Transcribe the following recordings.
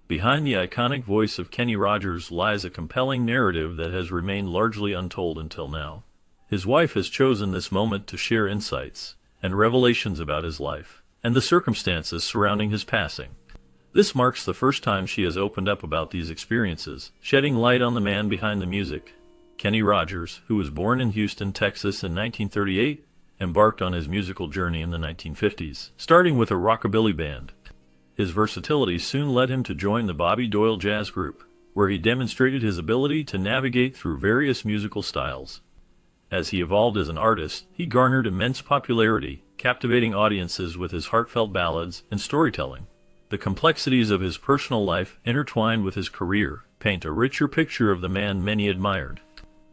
Behind the iconic voice of Kenny Rogers lies a compelling narrative that has remained largely untold until now. His wife has chosen this moment to share insights and revelations about his life and the circumstances surrounding his passing. This marks the first time she has opened up about these experiences, shedding light on the man behind the music. Kenny Rogers, who was born in Houston, Texas in 1938, embarked on his musical journey in the 1950s, starting with a rockabilly band. His versatility soon led him to join the Bobby Doyle Jazz Group, where he demonstrated his ability to navigate through various musical styles. As he evolved as an artist, he garnered immense popularity, captivating audiences with his heartfelt ballads and storytelling. The complexities of his personal life, intertwined with his career, paint a richer picture of the man many admired.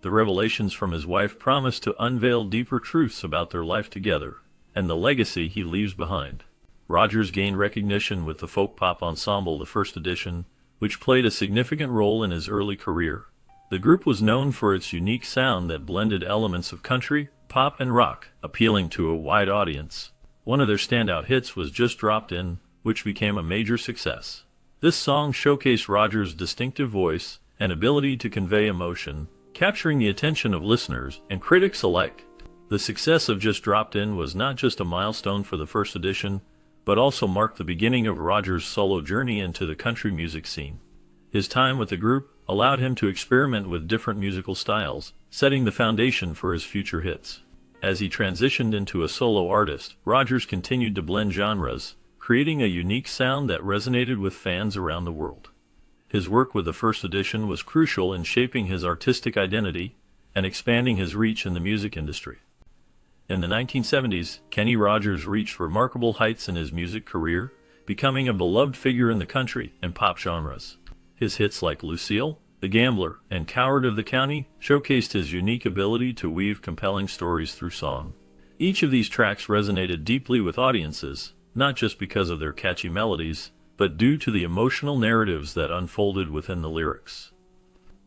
The revelations from his wife promise to unveil deeper truths about their life together and the legacy he leaves behind. Rogers gained recognition with the folk pop ensemble The First Edition, which played a significant role in his early career. The group was known for its unique sound that blended elements of country, pop, and rock, appealing to a wide audience. One of their standout hits was Just Dropped In, which became a major success. This song showcased Rogers' distinctive voice and ability to convey emotion, capturing the attention of listeners and critics alike. The success of Just Dropped In was not just a milestone for The First Edition, but also marked the beginning of Rogers' solo journey into the country music scene. His time with the group allowed him to experiment with different musical styles, setting the foundation for his future hits. As he transitioned into a solo artist, Rogers continued to blend genres, creating a unique sound that resonated with fans around the world. His work with The First Edition was crucial in shaping his artistic identity and expanding his reach in the music industry. In the 1970s, Kenny Rogers reached remarkable heights in his music career, becoming a beloved figure in the country and pop genres. His hits like Lucille, The Gambler, and Coward of the County showcased his unique ability to weave compelling stories through song. Each of these tracks resonated deeply with audiences, not just because of their catchy melodies, but due to the emotional narratives that unfolded within the lyrics.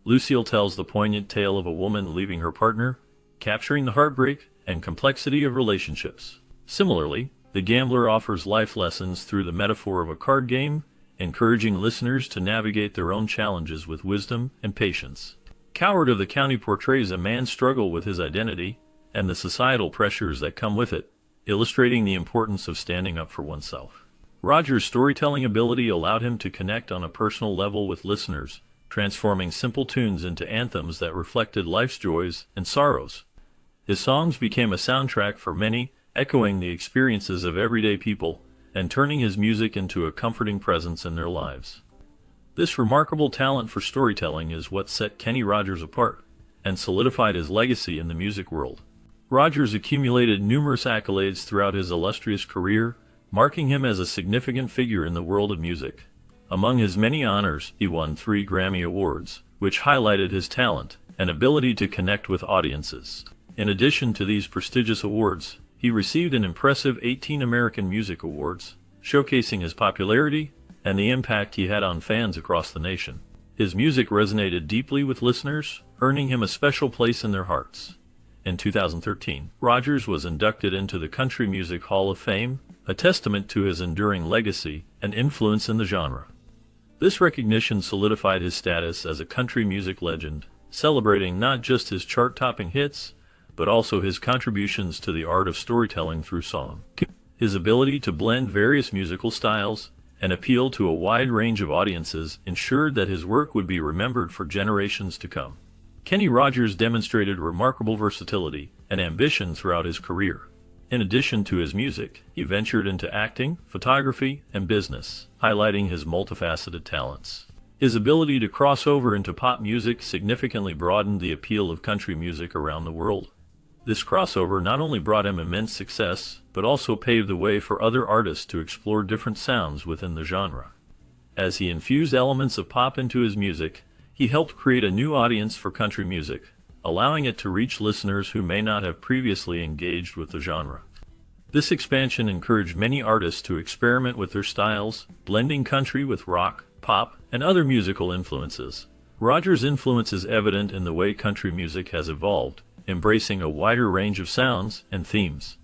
Lucille tells the poignant tale of a woman leaving her partner, capturing the heartbreak and complexity of relationships. Similarly, The Gambler offers life lessons through the metaphor of a card game, encouraging listeners to navigate their own challenges with wisdom and patience. Coward of the County portrays a man's struggle with his identity and the societal pressures that come with it, illustrating the importance of standing up for oneself. Rogers' storytelling ability allowed him to connect on a personal level with listeners, transforming simple tunes into anthems that reflected life's joys and sorrows. His songs became a soundtrack for many, echoing the experiences of everyday people and turning his music into a comforting presence in their lives. This remarkable talent for storytelling is what set Kenny Rogers apart and solidified his legacy in the music world. Rogers accumulated numerous accolades throughout his illustrious career, marking him as a significant figure in the world of music. Among his many honors, he won 3 Grammy Awards, which highlighted his talent and ability to connect with audiences. In addition to these prestigious awards, he received an impressive 18 American Music Awards, showcasing his popularity and the impact he had on fans across the nation. His music resonated deeply with listeners, earning him a special place in their hearts. In 2013, Rogers was inducted into the Country Music Hall of Fame, a testament to his enduring legacy and influence in the genre. This recognition solidified his status as a country music legend, celebrating not just his chart-topping hits, but also his contributions to the art of storytelling through song. His ability to blend various musical styles and appeal to a wide range of audiences ensured that his work would be remembered for generations to come. Kenny Rogers demonstrated remarkable versatility and ambition throughout his career. In addition to his music, he ventured into acting, photography, and business, highlighting his multifaceted talents. His ability to cross over into pop music significantly broadened the appeal of country music around the world. This crossover not only brought him immense success, but also paved the way for other artists to explore different sounds within the genre. As he infused elements of pop into his music, he helped create a new audience for country music, allowing it to reach listeners who may not have previously engaged with the genre. This expansion encouraged many artists to experiment with their styles, blending country with rock, pop, and other musical influences. Rogers' influence is evident in the way country music has evolved, embracing a wider range of sounds and themes.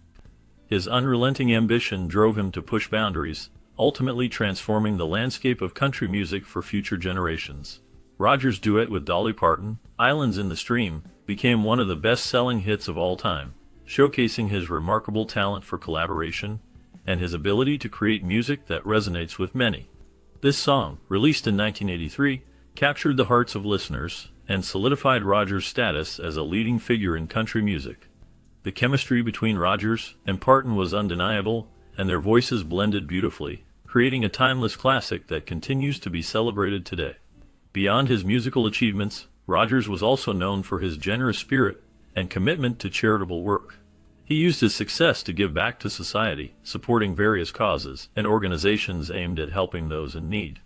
His unrelenting ambition drove him to push boundaries, ultimately transforming the landscape of country music for future generations. Rogers' duet with Dolly Parton, Islands in the Stream, became one of the best-selling hits of all time, showcasing his remarkable talent for collaboration and his ability to create music that resonates with many. This song, released in 1983, captured the hearts of listeners and solidified Rogers' status as a leading figure in country music. The chemistry between Rogers and Parton was undeniable, and their voices blended beautifully, creating a timeless classic that continues to be celebrated today. Beyond his musical achievements, Rogers was also known for his generous spirit and commitment to charitable work. He used his success to give back to society, supporting various causes and organizations aimed at helping those in need.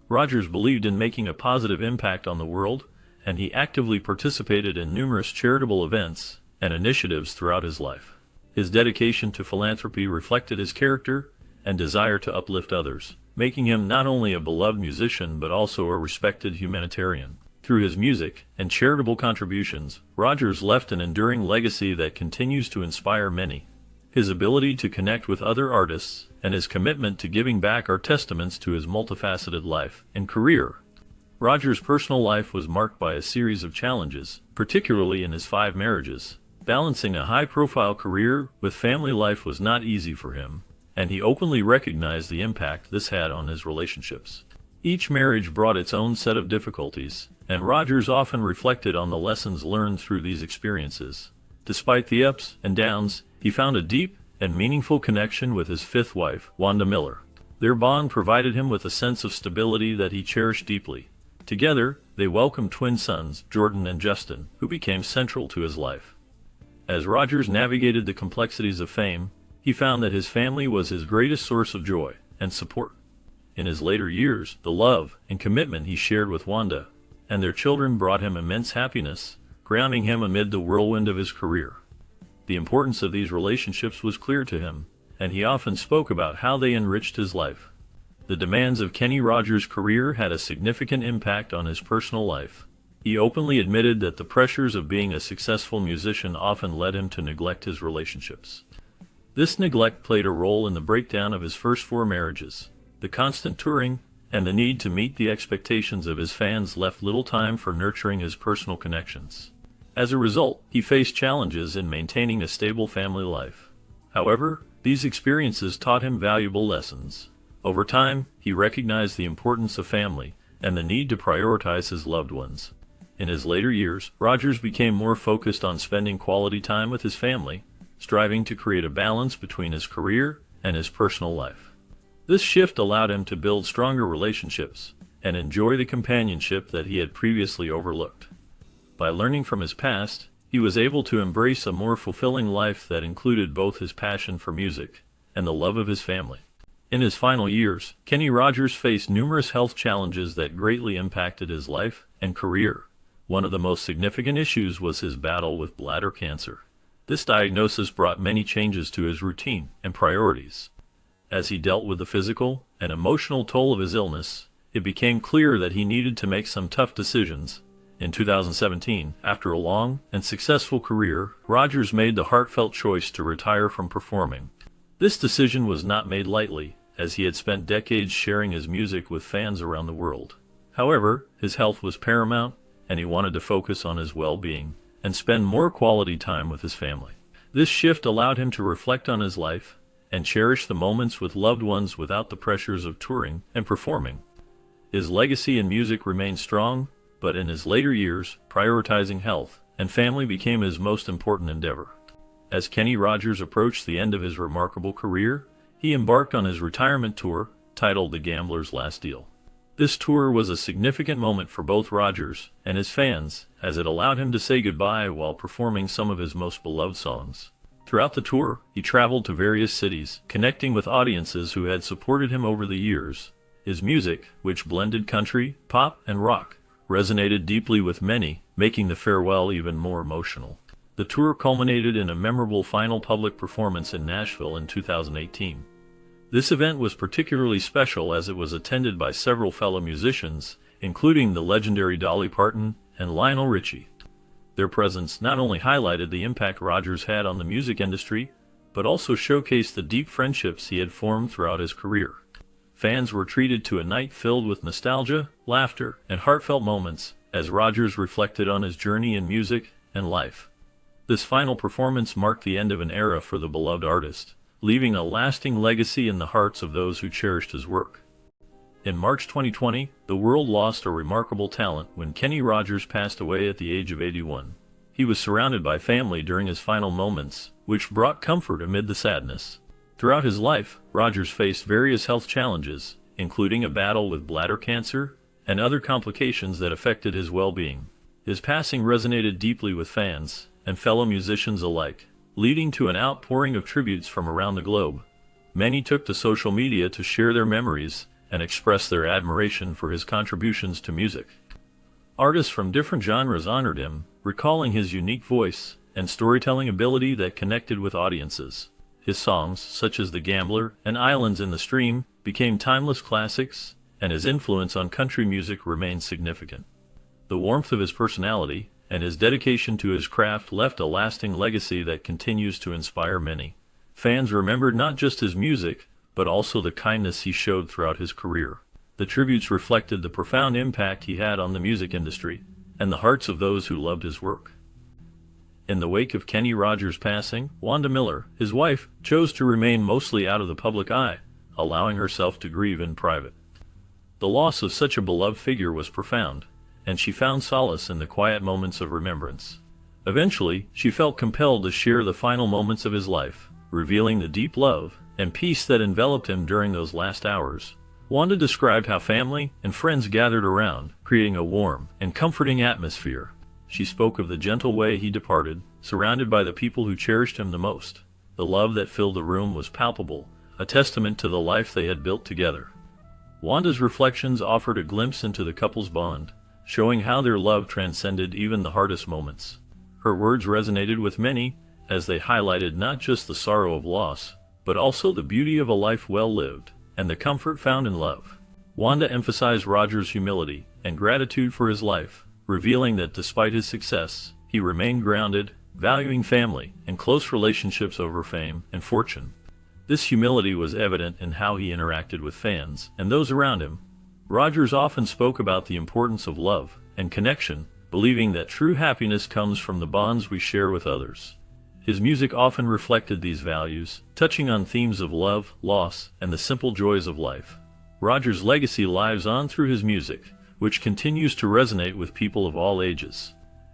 Rogers believed in making a positive impact on the world, and he actively participated in numerous charitable events and initiatives throughout his life. His dedication to philanthropy reflected his character and desire to uplift others, making him not only a beloved musician but also a respected humanitarian. Through his music and charitable contributions, Rogers left an enduring legacy that continues to inspire many. His ability to connect with other artists and his commitment to giving back are testaments to his multifaceted life and career. Rogers' personal life was marked by a series of challenges, particularly in his 5 marriages. Balancing a high-profile career with family life was not easy for him, and he openly recognized the impact this had on his relationships. Each marriage brought its own set of difficulties, and Rogers often reflected on the lessons learned through these experiences. Despite the ups and downs, he found a deep and meaningful connection with his 5th wife, Wanda Miller. Their bond provided him with a sense of stability that he cherished deeply. Together, they welcomed twin sons, Jordan and Justin, who became central to his life. As Rogers navigated the complexities of fame, he found that his family was his greatest source of joy and support. In his later years, the love and commitment he shared with Wanda and their children brought him immense happiness, grounding him amid the whirlwind of his career. The importance of these relationships was clear to him, and he often spoke about how they enriched his life. The demands of Kenny Rogers' career had a significant impact on his personal life. He openly admitted that the pressures of being a successful musician often led him to neglect his relationships. This neglect played a role in the breakdown of his first 4 marriages. The constant touring and the need to meet the expectations of his fans left little time for nurturing his personal connections. As a result, he faced challenges in maintaining a stable family life. However, these experiences taught him valuable lessons. Over time, he recognized the importance of family and the need to prioritize his loved ones. In his later years, Rogers became more focused on spending quality time with his family, striving to create a balance between his career and his personal life. This shift allowed him to build stronger relationships and enjoy the companionship that he had previously overlooked. By learning from his past, he was able to embrace a more fulfilling life that included both his passion for music and the love of his family. In his final years, Kenny Rogers faced numerous health challenges that greatly impacted his life and career. One of the most significant issues was his battle with bladder cancer. This diagnosis brought many changes to his routine and priorities. As he dealt with the physical and emotional toll of his illness, it became clear that he needed to make some tough decisions. In 2017, after a long and successful career, Rogers made the heartfelt choice to retire from performing. This decision was not made lightly, as he had spent decades sharing his music with fans around the world. However, his health was paramount, and he wanted to focus on his well-being and spend more quality time with his family. This shift allowed him to reflect on his life and cherish the moments with loved ones without the pressures of touring and performing. His legacy in music remained strong, but in his later years, prioritizing health and family became his most important endeavor. As Kenny Rogers approached the end of his remarkable career, he embarked on his retirement tour, titled The Gambler's Last Deal. This tour was a significant moment for both Rogers and his fans, as it allowed him to say goodbye while performing some of his most beloved songs. Throughout the tour, he traveled to various cities, connecting with audiences who had supported him over the years. His music, which blended country, pop, and rock, resonated deeply with many, making the farewell even more emotional. The tour culminated in a memorable final public performance in Nashville in 2018. This event was particularly special as it was attended by several fellow musicians, including the legendary Dolly Parton and Lionel Richie. Their presence not only highlighted the impact Rogers had on the music industry, but also showcased the deep friendships he had formed throughout his career. fans were treated to a night filled with nostalgia, laughter, and heartfelt moments as Rogers reflected on his journey in music and life. This final performance marked the end of an era for the beloved artist, leaving a lasting legacy in the hearts of those who cherished his work. In March 2020, the world lost a remarkable talent when Kenny Rogers passed away at the age of 81. He was surrounded by family during his final moments, which brought comfort amid the sadness. Throughout his life, Rogers faced various health challenges, including a battle with bladder cancer and other complications that affected his well-being. His passing resonated deeply with fans and fellow musicians alike, leading to an outpouring of tributes from around the globe. Many took to social media to share their memories and express their admiration for his contributions to music. Artists from different genres honored him, recalling his unique voice and storytelling ability that connected with audiences. His songs, such as The Gambler and Islands in the Stream, became timeless classics, and his influence on country music remained significant. The warmth of his personality and his dedication to his craft left a lasting legacy that continues to inspire many. Fans remembered not just his music, but also the kindness he showed throughout his career. The tributes reflected the profound impact he had on the music industry and the hearts of those who loved his work. In the wake of Kenny Rogers' passing, Wanda Miller, his wife, chose to remain mostly out of the public eye, allowing herself to grieve in private. The loss of such a beloved figure was profound, and she found solace in the quiet moments of remembrance. Eventually, she felt compelled to share the final moments of his life, revealing the deep love and peace that enveloped him during those last hours. Wanda described how family and friends gathered around, creating a warm and comforting atmosphere. She spoke of the gentle way he departed, surrounded by the people who cherished him the most. The love that filled the room was palpable, a testament to the life they had built together. Wanda's reflections offered a glimpse into the couple's bond, showing how their love transcended even the hardest moments. Her words resonated with many, as they highlighted not just the sorrow of loss, but also the beauty of a life well lived, and the comfort found in love. Wanda emphasized Rogers' humility and gratitude for his life, revealing that despite his success, he remained grounded, valuing family and close relationships over fame and fortune. This humility was evident in how he interacted with fans and those around him. Rogers often spoke about the importance of love and connection, believing that true happiness comes from the bonds we share with others. His music often reflected these values, touching on themes of love, loss, and the simple joys of life. Rogers' legacy lives on through his music, which continues to resonate with people of all ages.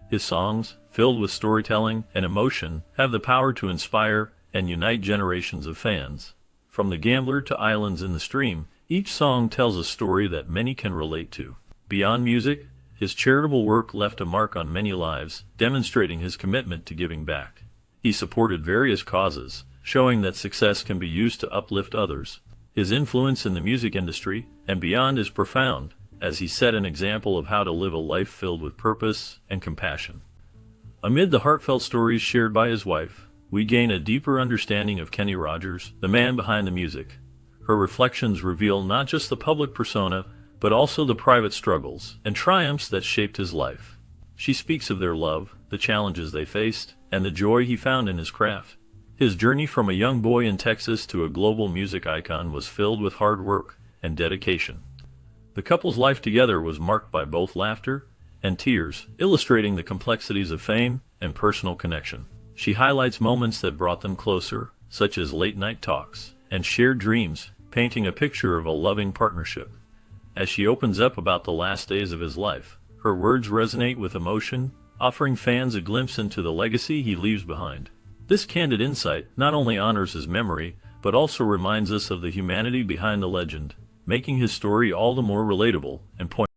His songs, filled with storytelling and emotion, have the power to inspire and unite generations of fans. From The Gambler to Islands in the Stream, each song tells a story that many can relate to. Beyond music, his charitable work left a mark on many lives, demonstrating his commitment to giving back. He supported various causes, showing that success can be used to uplift others. His influence in the music industry and beyond is profound, as he set an example of how to live a life filled with purpose and compassion. Amid the heartfelt stories shared by his wife, we gain a deeper understanding of Kenny Rogers, the man behind the music. Her reflections reveal not just the public persona, but also the private struggles and triumphs that shaped his life. She speaks of their love, the challenges they faced, and the joy he found in his craft. His journey from a young boy in Texas to a global music icon was filled with hard work and dedication. The couple's life together was marked by both laughter and tears, illustrating the complexities of fame and personal connection. She highlights moments that brought them closer, such as late-night talks and shared dreams, painting a picture of a loving partnership. As she opens up about the last days of his life, her words resonate with emotion, offering fans a glimpse into the legacy he leaves behind. This candid insight not only honors his memory, but also reminds us of the humanity behind the legend, making his story all the more relatable and poignant.